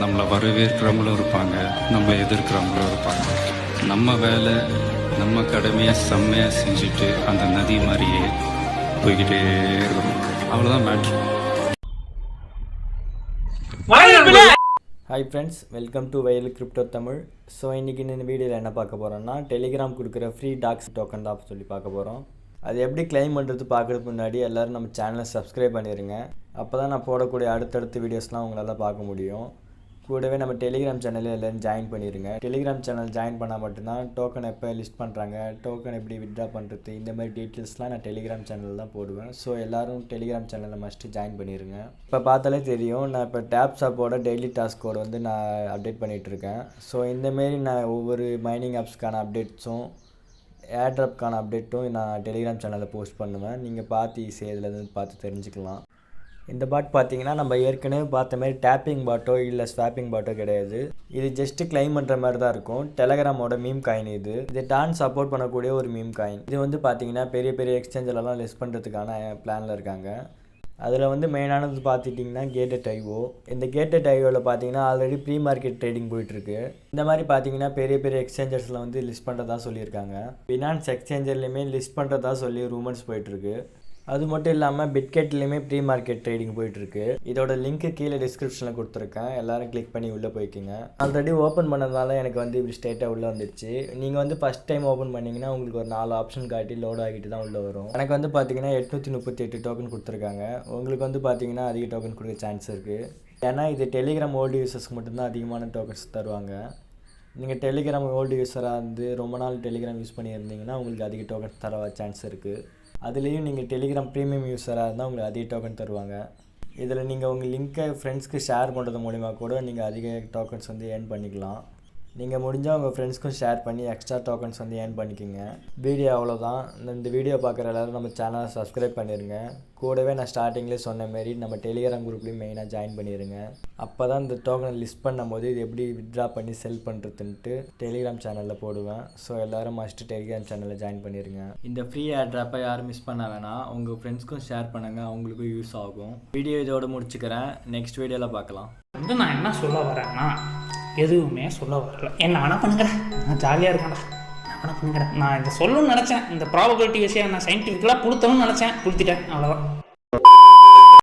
நம்மளை வரவேற்கிறவங்களும் இருப்பாங்க, நம்மளை எதிர்க்கிறவங்களும் இருப்பாங்க. நம்ம வேலை நம்ம கடமையை செம்மையாக செஞ்சுட்டு அந்த நதி மாதிரியே போய்கிட்டே இருக்கணும். அவ்வளோதான் matter. Hi friends, welcome to வயல் கிரிப்டோ தமிழ். ஸோ இன்றைக்கி இந்த வீடியோவில் என்ன பார்க்க போகிறோன்னா, டெலிகிராம் கொடுக்குற ஃப்ரீ டாக்ஸ் டோக்கன் தான் சொல்லி பார்க்க போகிறோம். அது எப்படி கிளைம் பண்ணுறது பார்க்குறதுக்கு முன்னாடி எல்லோரும் நம்ம சேனலை சப்ஸ்கிரைப் பண்ணிடுங்க. அப்போ தான் நான் போடக்கூடிய அடுத்தடுத்த வீடியோஸ்லாம் உங்களால் பார்க்க முடியும். கூடவே நம்ம டெலிகிராம் சேனலில் எல்லோரும் ஜாயின் பண்ணிடுங்க. டெலிகிராம் சேனல் ஜாயின் பண்ணால் மட்டும்தான் டோக்கன் எப்போ லிஸ்ட் பண்ணுறாங்க, டோக்கன் எப்படி வித்ட்ரா பண்ணுறது, இந்த மாதிரி டீட்டெயில்ஸ்லாம் நான் டெலிகிராம் சேனலில் தான் போடுவேன். ஸோ எல்லோரும் டெலிகிராம் சேனலில் மஸ்ட்டு ஜாயின் பண்ணிடுங்க. இப்போ பார்த்தாலே தெரியும், நான் இப்போ டேப்ஸாப்போட டெய்லி டாஸ்க் கோட் வந்து நான் அப்டேட் பண்ணிகிட்ருக்கேன். ஸோ இந்தமாரி நான் ஒவ்வொரு மைனிங் ஆப்ஸ்க்கான அப்டேட்ஸும் ஏர்ட்ராப்க்கான அப்டேட்டும் நான் டெலிகிராம் சேனலில் போஸ்ட் பண்ணுவேன். நீங்கள் பார்த்து ஈஸியாக இதில் பார்த்து தெரிஞ்சுக்கலாம். இந்த பாட் பார்த்தீங்கன்னா நம்ம ஏற்கனவே பார்த்த மாதிரி டேப்பிங் பாட்டோ இல்லை ஸ்வாப்பிங் பாட்டோ கிடையாது. இது ஜஸ்ட்டு கிளைம் பண்ணுற மாதிரி தான் இருக்கும். டெலகிராமோட மீம் காயின் இது டான் சப்போர்ட் பண்ணக்கூடிய ஒரு மீம் காயின். இது வந்து பார்த்தீங்கன்னா பெரிய பெரிய எக்ஸ்சேஞ்சர்லாம் லிஸ்ட் பண்ணுறதுக்கான பிளானில் இருக்காங்க. அதில் வந்து மெயினானது பார்த்துட்டிங்கன்னா கேட்டட்.io. இந்த கேட்டட்.ioவில் பார்த்தீங்கன்னா ஆல்ரெடி ப்ரீ மார்க்கெட் ட்ரேடிங் போயிட்டுருக்கு. இந்த மாதிரி பார்த்தீங்கன்னா பெரிய பெரிய எக்ஸ்சேஞ்சர்ஸில் வந்து லிஸ்ட் பண்ணுறதா சொல்லியிருக்காங்க. பினான்ஸ் எக்ஸ்சேஞ்சர்லேயுமே லிஸ்ட் பண்ணுறதா சொல்லி ரூமர்ஸ் போயிட்டுருக்கு. அது மட்டும் இல்லாமல் பிட்கெட்லேயுமே ப்ரீ மார்க்கெட் ட்ரேடிங் போயிட்டுருக்கு. இதோட லிங்க்கு கீழே டிஸ்கிரிப்ஷனில் கொடுத்துருக்கேன், எல்லோரும் கிளிக் பண்ணி உள்ளே போய்க்கிங்க. ஆல்ரெடி ஓப்பன் பண்ணதுனால எனக்கு வந்து இப்படி ஸ்ட்ரெயிட்டாக உள்ளே வந்துடுச்சு. நீங்கள் வந்து ஃபஸ்ட் டைம் ஓப்பன் பண்ணிங்கன்னா உங்களுக்கு ஒரு 4 ஆப்ஷன் காட்டி லோட் ஆகிட்டு தான் உள்ளே வரும். எனக்கு வந்து பார்த்தீங்கன்னா 838 டோக்கன் கொடுத்துருக்காங்க. உங்களுக்கு வந்து பார்த்தீங்கன்னா அதிக டோக்கன் கொடுக்க சான்ஸ் இருக்குது. ஏன்னா இது டெலிகிராம் ஓல்டு யூசர்ஸ்க்கு மட்டும்தான் அதிகமான டோக்கன்ஸ் தருவாங்க. நீங்கள் டெலிகிராம் ஓல்டு யூஸராக இருந்து ரொம்ப நாள் டெலிகிராம் யூஸ் பண்ணியிருந்தீங்கன்னா உங்களுக்கு அதிக டோக்கன்ஸ் தர சான்ஸ் இருக்குது. அதுலேயும் நீங்கள் டெலிகிராம் ப்ரீமியம் யூஸராக இருந்தால் உங்களுக்கு அதிக டோக்கன் தருவாங்க. இதில் நீங்கள் உங்கள் லிங்க்கை ஃப்ரெண்ட்ஸ்க்கு ஷேர் பண்ணுறது மூலிமா கூட நீங்கள் அதிக டோக்கன்ஸ் வந்து ஏர்ன் பண்ணிக்கலாம். நீங்கள் முடிஞ்சால் உங்கள் ஃப்ரெண்ட்ஸ்க்கும் ஷேர் பண்ணி எக்ஸ்ட்ரா டோக்கன்ஸ் வந்து ஏர்ன் பண்ணிக்கோங்க. வீடியோ அவ்வளோதான். இந்த வீடியோ பார்க்குற எல்லோரும் நம்ம சேனலை சப்ஸ்கிரைப் பண்ணிடுங்க. கூடவே நான் ஸ்டார்டிங்லேயே சொன்ன மாரி நம்ம டெலிகிராம் குரூப்லேயும் மெயினாக ஜாயின் பண்ணிடுங்க. அப்போ தான் இந்த டோக்கனை லிஸ்ட் பண்ணும்போது இது எப்படி வித்ட்ரா பண்ணி செல் பண்ணுறதுன்ட்டு டெலிகிராம் சேனலில் போடுவேன். ஸோ எல்லோரும் மஸ்ட்டு டெலிகிராம் சேனலில் ஜாயின் பண்ணிடுங்க. இந்த ஃப்ரீ ஏர்ட்ராப்பை யாரும் மிஸ் பண்ண வேணாம். உங்கள் ஃப்ரெண்ட்ஸ்க்கும் ஷேர் பண்ணுங்கள், அவங்களுக்கும் யூஸ் ஆகும். வீடியோ இதோடு முடிச்சுக்கிறேன். நெக்ஸ்ட் வீடியோவில் பார்க்கலாம். வந்து நான் என்ன சொல்ல வரேன்னா, எதுவுமே சொல்ல வரல. என்ன வேணால் பண்ணுங்கடா, நான் ஜாலியாக இருக்கேன்டா, என்ன வேணால் பண்ணுங்கடா. நான் இதை சொல்லணும்னு நினச்சேன். இந்த ப்ராபபிலிட்டி விஷயம் நான் சயின்டிஃபிக்கலாக கொடுத்தணும்னு நினச்சேன், கொடுத்துட்டேன், அவ்வளோதான்.